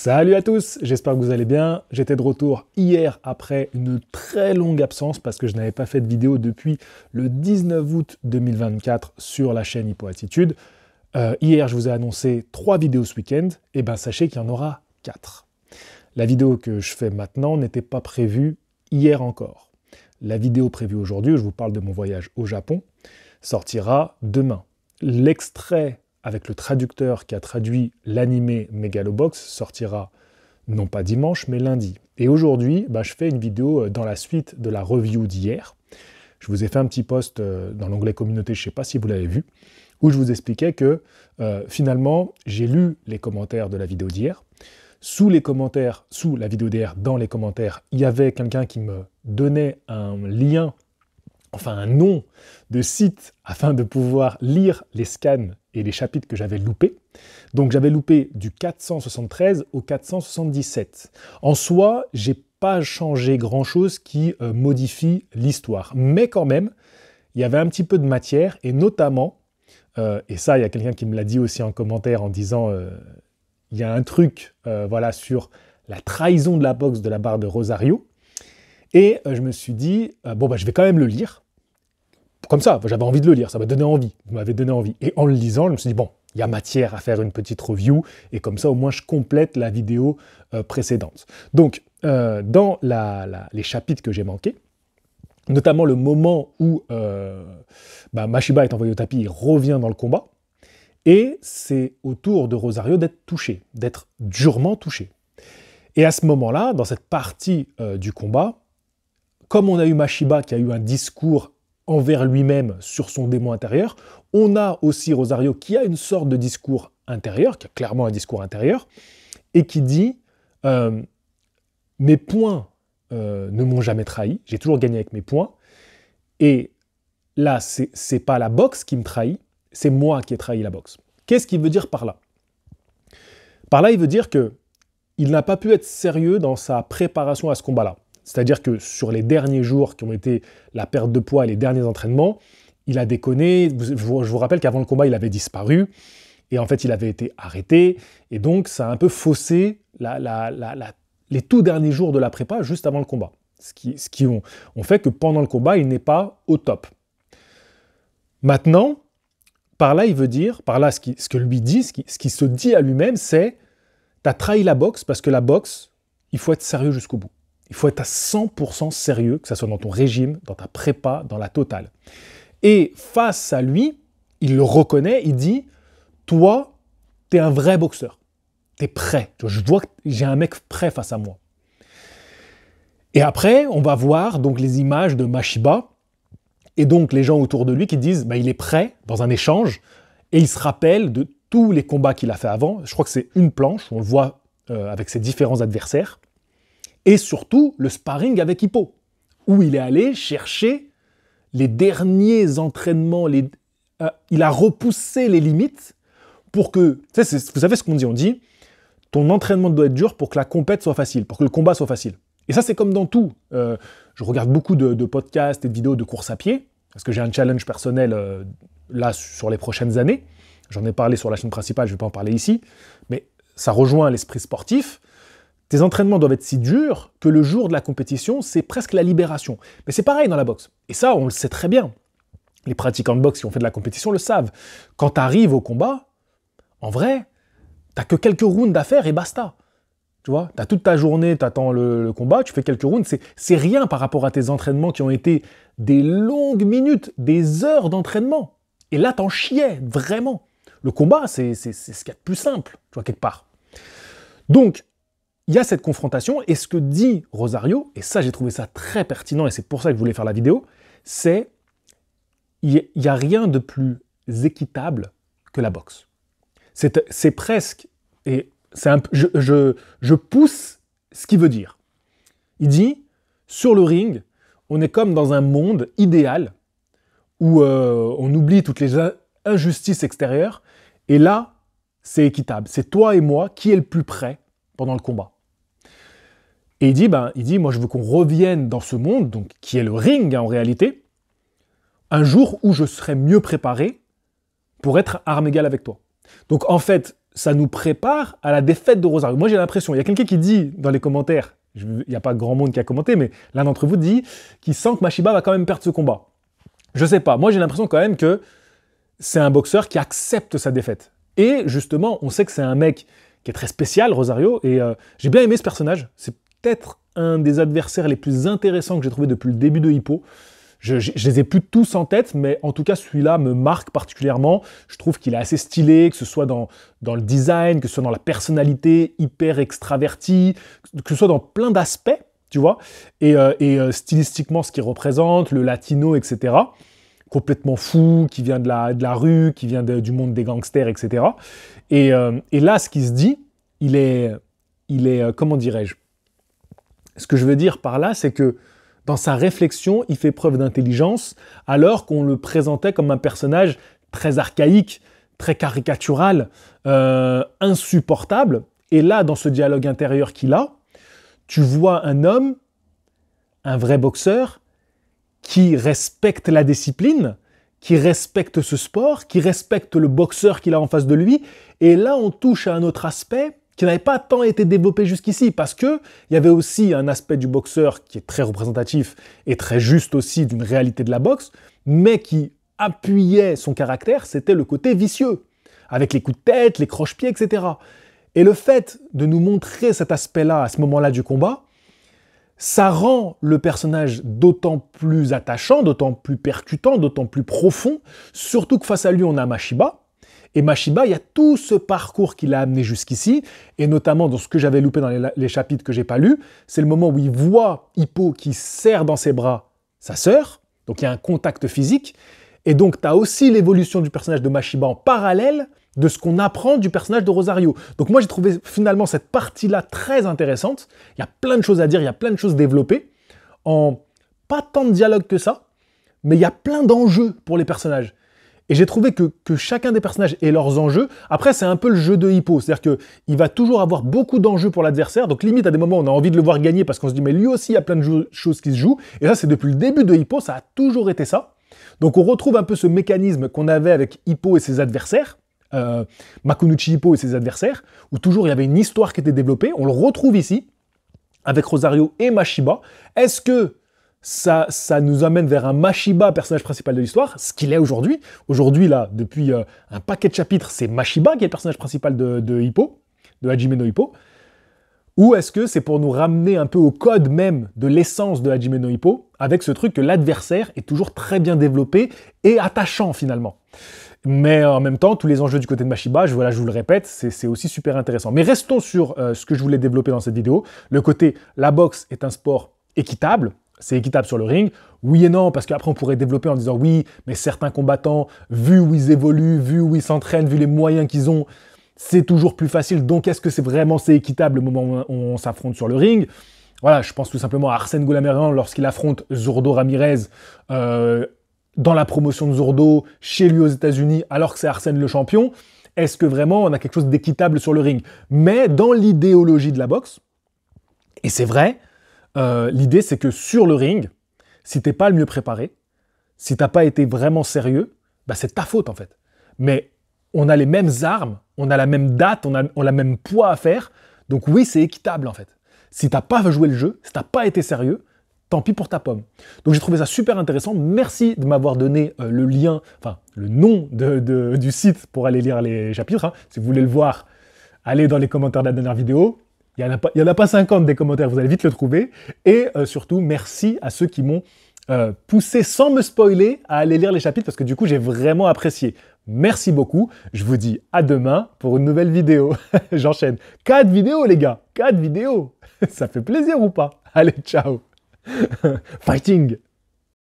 Salut à tous, j'espère que vous allez bien. J'étais de retour hier après une très longue absence parce que je n'avais pas fait de vidéo depuis le 19 août 2024 sur la chaîne Hypoattitude. Hier, je vous ai annoncé 3 vidéos ce week-end, et bien sachez qu'il y en aura 4. La vidéo que je fais maintenant n'était pas prévue hier encore. La vidéo prévue aujourd'hui, où je vous parle de mon voyage au Japon, sortira demain. L'extrait avec le traducteur qui a traduit l'animé Megalobox sortira non pas dimanche, mais lundi. Et aujourd'hui, je fais une vidéo dans la suite de la review d'hier. Je vous ai fait un petit post dans l'onglet communauté, je ne sais pas si vous l'avez vu, où je vous expliquais que finalement, j'ai lu les commentaires de la vidéo d'hier. Sous la vidéo d'hier, dans les commentaires, il y avait quelqu'un qui me donnait un lien, enfin un nom de site, afin de pouvoir lire les scans et les chapitres que j'avais loupés. Donc j'avais loupé du 473 au 477. En soi, j'ai pas changé grand-chose qui modifie l'histoire. Mais quand même, il y avait un petit peu de matière, et notamment, et ça, il y a quelqu'un qui me l'a dit aussi en commentaire en disant il y a un truc sur la trahison de la boxe de la barre de Rosario. Et je me suis dit, je vais quand même le lire. Comme ça, j'avais envie de le lire, ça m'a donné envie, vous m'avez donné envie. Et en le lisant, je me suis dit, il y a matière à faire une petite review, et comme ça, au moins, je complète la vidéo précédente. Donc, dans les chapitres que j'ai manqués, notamment le moment où Mashiba est envoyé au tapis, il revient dans le combat, et c'est au tour de Rosario d'être touché, d'être durement touché. Et à ce moment-là, dans cette partie du combat, comme on a eu Mashiba qui a eu un discours envers lui-même sur son démon intérieur, on a aussi Rosario qui a une sorte de discours intérieur, qui a clairement un discours intérieur, et qui dit mes points ne m'ont jamais trahi, j'ai toujours gagné avec mes points, et là, c'est pas la boxe qui me trahit, c'est moi qui ai trahi la boxe. Qu'est-ce qu'il veut dire par là? Par là, il veut dire que il n'a pas pu être sérieux dans sa préparation à ce combat-là. C'est-à-dire que sur les derniers jours qui ont été la perte de poids et les derniers entraînements, il a déconné. Je vous rappelle qu'avant le combat, il avait disparu, et en fait, il avait été arrêté, et donc ça a un peu faussé les tout derniers jours de la prépa juste avant le combat. Ce qui ont fait que pendant le combat, il n'est pas au top. Maintenant, par là, il veut dire, par là, ce que lui dit, ce qui se dit à lui-même, c'est « t'as trahi la boxe, parce que la boxe, il faut être sérieux jusqu'au bout. Il faut être à 100% sérieux, que ce soit dans ton régime, dans ta prépa, dans la totale. » Et face à lui, il le reconnaît, il dit « toi, t'es un vrai boxeur. T'es prêt. Je vois que j'ai un mec prêt face à moi. » Et après, on va voir donc les images de Mashiba, et donc les gens autour de lui qui disent il est prêt dans un échange, et il se rappelle de tous les combats qu'il a fait avant. Je crois que c'est une planche, on le voit avec ses différents adversaires, et surtout le sparring avec Hippo, où il est allé chercher les derniers entraînements, il a repoussé les limites pour que, vous savez ce qu'on dit, on dit ton entraînement doit être dur pour que la compète soit facile, pour que le combat soit facile. Et ça, c'est comme dans tout. Je regarde beaucoup de podcasts et de vidéos de course à pied, parce que j'ai un challenge personnel là sur les prochaines années. J'en ai parlé sur la chaîne principale, je ne vais pas en parler ici, mais ça rejoint l'esprit sportif. Tes entraînements doivent être si durs que le jour de la compétition, c'est presque la libération. Mais c'est pareil dans la boxe. Et ça, on le sait très bien. Les pratiquants de boxe qui ont fait de la compétition le savent. Quand tu arrives au combat, en vrai, tu n'as que quelques rounds à faire et basta. Tu vois, tu as toute ta journée, tu attends le combat, tu fais quelques rounds, c'est rien par rapport à tes entraînements qui ont été des longues minutes, des heures d'entraînement. Et là, t'en chiais, vraiment. Le combat, c'est ce qu'il y a de plus simple, tu vois, quelque part. Donc, il y a cette confrontation, et ce que dit Rosario, et ça, j'ai trouvé ça très pertinent, et c'est pour ça que je voulais faire la vidéo, c'est il n'y a rien de plus équitable que la boxe. C'est presque... et je pousse ce qu'il veut dire. Il dit, sur le ring, on est comme dans un monde idéal où on oublie toutes les injustices extérieures, et là, c'est équitable. C'est toi et moi qui est le plus près pendant le combat. Et il dit, moi je veux qu'on revienne dans ce monde, donc qui est le ring en réalité, un jour où je serai mieux préparé pour être à armes égales avec toi. Donc en fait, ça nous prépare à la défaite de Rosario. Moi, j'ai l'impression, il y a quelqu'un qui dit dans les commentaires, il n'y a pas grand monde qui a commenté, mais l'un d'entre vous dit qu'il sent que Mashiba va quand même perdre ce combat. Je sais pas, moi j'ai l'impression quand même que c'est un boxeur qui accepte sa défaite. Et justement, on sait que c'est un mec qui est très spécial, Rosario, et j'ai bien aimé ce personnage. C'est peut-être un des adversaires les plus intéressants que j'ai trouvé depuis le début de Hippo. Je les ai plus tous en tête, mais en tout cas, celui-là me marque particulièrement. Je trouve qu'il est assez stylé, que ce soit dans le design, que ce soit dans la personnalité hyper extravertie, que ce soit dans plein d'aspects, tu vois, et stylistiquement, ce qu'il représente, le latino, etc. Complètement fou, qui vient de la rue, qui vient du monde des gangsters, etc. Et là, ce qui se dit, il est comment dirais-je? Ce que je veux dire par là, c'est que dans sa réflexion, il fait preuve d'intelligence, alors qu'on le présentait comme un personnage très archaïque, très caricatural, insupportable. Et là, dans ce dialogue intérieur qu'il a, tu vois un homme, un vrai boxeur, qui respecte la discipline, qui respecte ce sport, qui respecte le boxeur qu'il a en face de lui. Et là, on touche à un autre aspect qui n'avait pas tant été développé jusqu'ici, parce qu'il y avait aussi un aspect du boxeur qui est très représentatif et très juste aussi d'une réalité de la boxe, mais qui appuyait son caractère, c'était le côté vicieux, avec les coups de tête, les croche-pieds, etc. Et le fait de nous montrer cet aspect-là, à ce moment-là du combat, ça rend le personnage d'autant plus attachant, d'autant plus percutant, d'autant plus profond, surtout que face à lui, on a Mashiba. Et Mashiba, il y a tout ce parcours qu'il a amené jusqu'ici, et notamment dans ce que j'avais loupé dans les chapitres que j'ai pas lus, c'est le moment où il voit Hippo qui serre dans ses bras sa sœur, donc il y a un contact physique, et donc tu as aussi l'évolution du personnage de Mashiba en parallèle de ce qu'on apprend du personnage de Rosario. Donc moi j'ai trouvé finalement cette partie-là très intéressante, il y a plein de choses à dire, il y a plein de choses développées, en pas tant de dialogue que ça, mais il y a plein d'enjeux pour les personnages. Et j'ai trouvé que chacun des personnages ait leurs enjeux. Après, c'est un peu le jeu de Hippo. C'est-à-dire qu'il va toujours avoir beaucoup d'enjeux pour l'adversaire. Donc limite, à des moments, on a envie de le voir gagner parce qu'on se dit, mais lui aussi, il y a plein de choses qui se jouent. Et ça, c'est depuis le début de Hippo, ça a toujours été ça. Donc on retrouve un peu ce mécanisme qu'on avait avec Hippo et ses adversaires, Makunouchi Hippo et ses adversaires, où toujours il y avait une histoire qui était développée. On le retrouve ici, avec Rosario et Mashiba. Est-ce que ça nous amène vers un Mashiba, personnage principal de l'histoire, ce qu'il est aujourd'hui. Aujourd'hui, là, depuis un paquet de chapitres, c'est Mashiba qui est le personnage principal de Hippo, de Hajime no Hippo. Ou est-ce que c'est pour nous ramener un peu au code même de l'essence de Hajime no Hippo, avec ce truc que l'adversaire est toujours très bien développé et attachant finalement. Mais en même temps, tous les enjeux du côté de Mashiba, je vous le répète, c'est aussi super intéressant. Mais restons sur ce que je voulais développer dans cette vidéo. Le côté, la boxe est un sport équitable. C'est équitable sur le ring. Oui et non, parce qu'après on pourrait développer en disant oui, mais certains combattants, vu où ils évoluent, vu où ils s'entraînent, vu les moyens qu'ils ont, c'est toujours plus facile. Donc est-ce que c'est équitable le moment où on s'affronte sur le ring? Voilà, je pense tout simplement à Arsène Goulamirian lorsqu'il affronte Zurdo Ramirez dans la promotion de Zurdo chez lui aux États-Unis, alors que c'est Arsène le champion. Est-ce que vraiment on a quelque chose d'équitable sur le ring? Mais dans l'idéologie de la boxe, et c'est vrai, l'idée, c'est que sur le ring, si t'es pas le mieux préparé, si t'as pas été vraiment sérieux, bah c'est ta faute en fait. Mais on a les mêmes armes, on a la même date, on a le même poids à faire, donc oui, c'est équitable en fait. Si t'as pas joué le jeu, si t'as pas été sérieux, tant pis pour ta pomme. Donc j'ai trouvé ça super intéressant. Merci de m'avoir donné le lien, enfin le nom du site pour aller lire les chapitres. Hein. Si vous voulez le voir, allez dans les commentaires de la dernière vidéo. Il n'y en a pas 50 des commentaires, vous allez vite le trouver. Et surtout, merci à ceux qui m'ont poussé, sans me spoiler, à aller lire les chapitres, parce que du coup, j'ai vraiment apprécié. Merci beaucoup. Je vous dis à demain pour une nouvelle vidéo. J'enchaîne. 4 vidéos, les gars. 4 vidéos. Ça fait plaisir ou pas? Allez, ciao. Fighting.